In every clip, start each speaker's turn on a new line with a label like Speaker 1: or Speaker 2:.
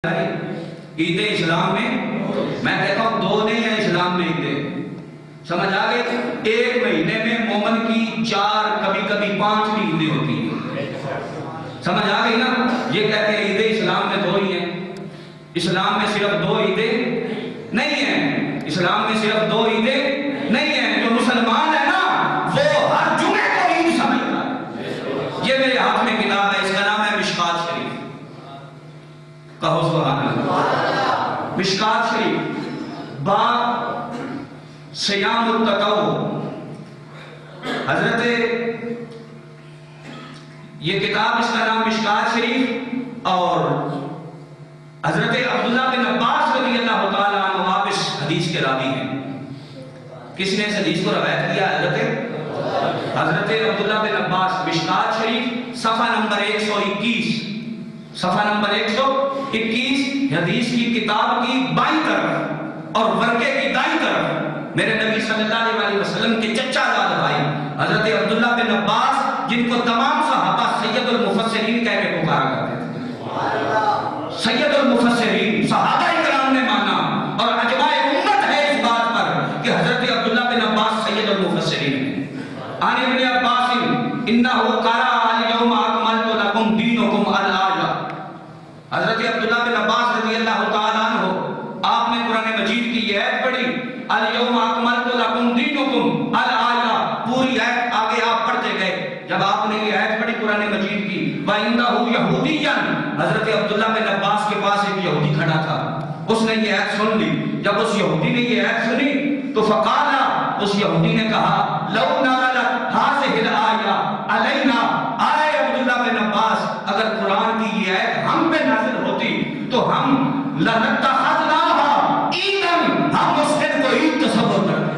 Speaker 1: عید اسلام میں کہتا ہوں دو نہیں ہیں اسلام میں عیدیں، سمجھ آگئے؟ ایک مہینے میں مومن کی 4 کبھی کبھی 5 بھی عیدیں ہوتی ہیں، سمجھ آگئی نا؟ یہ کہتے ہیں عید اسلام میں 2 ہی ہیں، اسلام میں صرف 2 عیدیں نہیں ہیں، اسلام میں صرف 2 عیدیں نہیں ہیں۔ جو مسلمان ہے نا وہ ہر جمعے کو عید سمجھتا ہے۔ یہ میرے ہاتھ میں کتاب ہے، اس کا نام ہے مشکات شریف، کہو سبحان اللہ۔ مشکات شریف باب صیام التطوع، حضرت یہ کتاب اس کا نام مشکات شریف، اور حضرت عبداللہ بن عباس رضی اللہ تعالیٰ عنہ آپ اس حدیث کے راوی ہیں۔ کس نے اس حدیث کو روایت کیا؟ حضرت عبداللہ بن عباس۔ مشکات شریف صفحہ نمبر 121، صفحہ نمبر 121، حدیث کی کتاب کی بائیں طرف اور ورقے کی دائیں طرف میرے نبی صلی اللہ علیہ وسلم کے چچا زاد بھائی حضرت عبداللہ بن عباس، جن کو تمام صحابہ سید المفسرین کہہ کے پکارا کرتے تھے، سید المفسرین، صحابہ کرام نے مانا اور اجماع امت ہے اس بات پر کہ حضرت عبداللہ بن عباس سید المفسرین ہیں۔ عن ابن عباس انہو قرأ اليوم اکملت لکم دینکم الآیہ، حضرت عبداللہ بن عباس رضی اللہ تعالیٰ عنہ آپ نے قرآن مجید کی یہ آیت پڑھی، اليوم اکملت لکم دینکم الآیہ، پوری آیت آگے آپ پڑھتے گئے۔ جب آپ نے یہ آیت پڑھی قرآن مجید کی، وَإِنَّهُ يَهُودِيًّا، حضرت عبداللہ بن عباس کے پاس ایک یہودی کھڑا تھا، اس نے یہ آیت سن لی۔ جب اس یہودی نے یہ آیت سنی تو فقالا، اس یہودی نے کہا، لَوْ نَزَلَتْ هَٰذِهِ الْآیَةُ عَلَيْنَا، آئے عبداللہ بن عباس، اگر قرآن کی یہ آیت ہم پہ نازل ہوتی تو ہم لَنَتَّخَذْنَاهَا عِیدًا، ہم اس دن کو عید تصور کرتے۔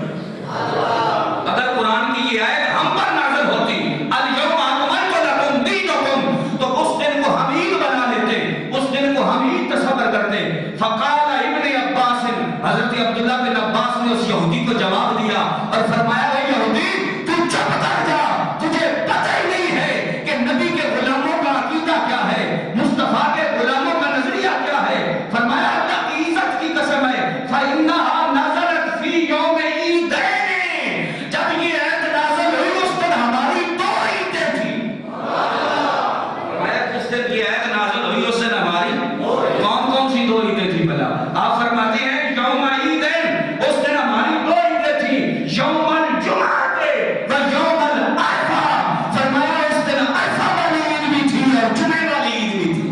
Speaker 1: اگر قرآن کی یہ آیت ہم پر نازل ہوتی، الْيَوْمَ أَكْمَلْتُ لَكُمْ دِینَکُمْ، تو اس دن کو ہم عید بنا لیتے، اس دن کو ہم عید تصور کرتے۔ فقال ابن عباس، حضرت عبداللہ بن عباس نے اس یہودی کو جواب دیا اور فرمایا، اے یہودی تو چپ کر جا، تجھے پتہ ہی نہیں ہے کہ نبی کے غلاموں کا عقیدہ کیا ہے، مصطفیٰ کے غلاموں کا نظریہ کیا ہے۔ فرمایا اللہ کی عزت کی قسم ہے، فَإِنَّهَا نَزَلَتْ فِي يَوْمِ عِیدَینِ، جب یہ آیت نازل ہوئی اس دن ہماری 2 عیدیں تھیں۔ فرمایا جس دن یہ آیت نازل ہوئی اس دن ہماری کون کون سی 2 عیدیں تھیں بھلا؟ آپ فرماتے ہیں یوم عیدین، اس دن ہماری 2 عیدیں تھیں، یوم الجمعہ و یوم العرفہ، فرمایا اس دن عرفہ والی عید بھی تھی اور جمعے والی عید بھی تھی۔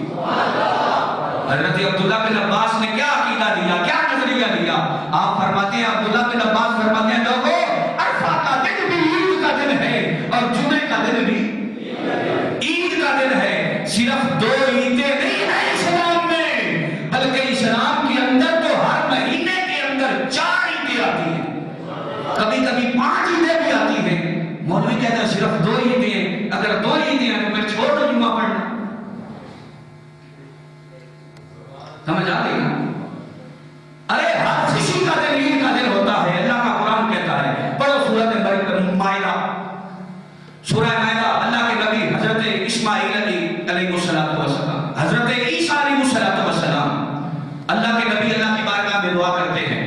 Speaker 1: حضرت عبداللہ بن عباس نے کیا عقیدہ دیا، کیا نظریہ دیا؟ آپ فرماتے ہیں، عبداللہ بن عباس فرماتے ہیں، لوگوں عرفہ کا دن بھی عید کا دن ہے اور جمعے کا دن بھی عید کا دن ہے۔ صرف 2 عیدیں نہیں ہیں اسلام میں، بلکہ اسلام کے اندر تو ہر مہینے کے اندر 4 عیدیں آتی ہیں، کبھی کبھی 5 عیدیں بھی آتی ہیں۔ مولوی کہتا ہے صرف 2 عیدیں ہیں، اگر 2 عیدیں ہیں تو پھر چھوڑ دو جمعہ پڑھنا۔ سمجھ آ گئی نا؟ ارے ہر کسی کا دن عید کا دن ہوتا ہے، اللہ کا قرآن کہتا ہے۔ پڑھو سورۃ مائدہ، سورہ مائدہ، اللہ کے نبی حضرت اسماعیل علیہ السلام، حضرت عیسیٰ علیہ السلام، اللہ کے نبی اللہ کی بارگاہ میں دعا کرتے ہیں۔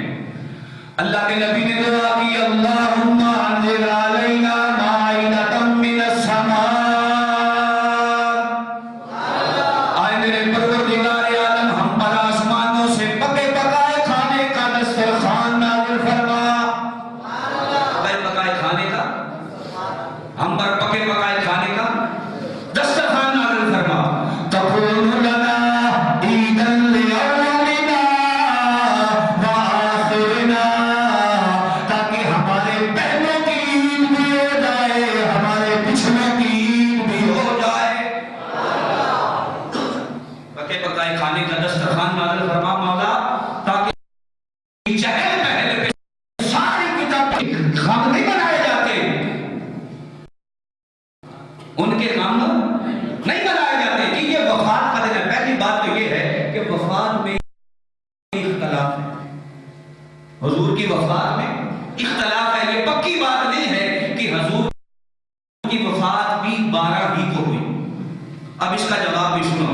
Speaker 1: اللہ کے نبی نے دعا کی، اللہم انزل علینا مائدۃ من السماء، آئے میرے پروردگار عالم ہم پر آسمانوں سے پکے پکائے کھانے کا دسترخوان نازل فرما۔ پکے پکائے کھانے کا، ہم پر پکے پکائے کھانے کا دسترخوان نازل فرما۔ تکون لنا عیدا لأولنا وآخرنا، تاکہ ہمارے پہلوں کی عید بھی ہو جائے، ہمارے پچھلوں کی عید بھی ہو جائے۔ پکے پکائے کھانے کا دسترخوان نازل فرما مولا، تاکہ چہل پہل پہ ساری کتاب غم نہیں بنائے جاتے، ان کے غم نہیں بنائے جاتے کہ یہ وفات کا دن ہے۔ پہلی بات تو یہ ہے کہ وفات میں اختلاف ہے، حضور کی وفات میں اختلاف ہے۔ یہ پکی بات نہیں ہے کہ حضور کی وفات بھی 12 ہی کو ہوئی۔ اب اس کا جواب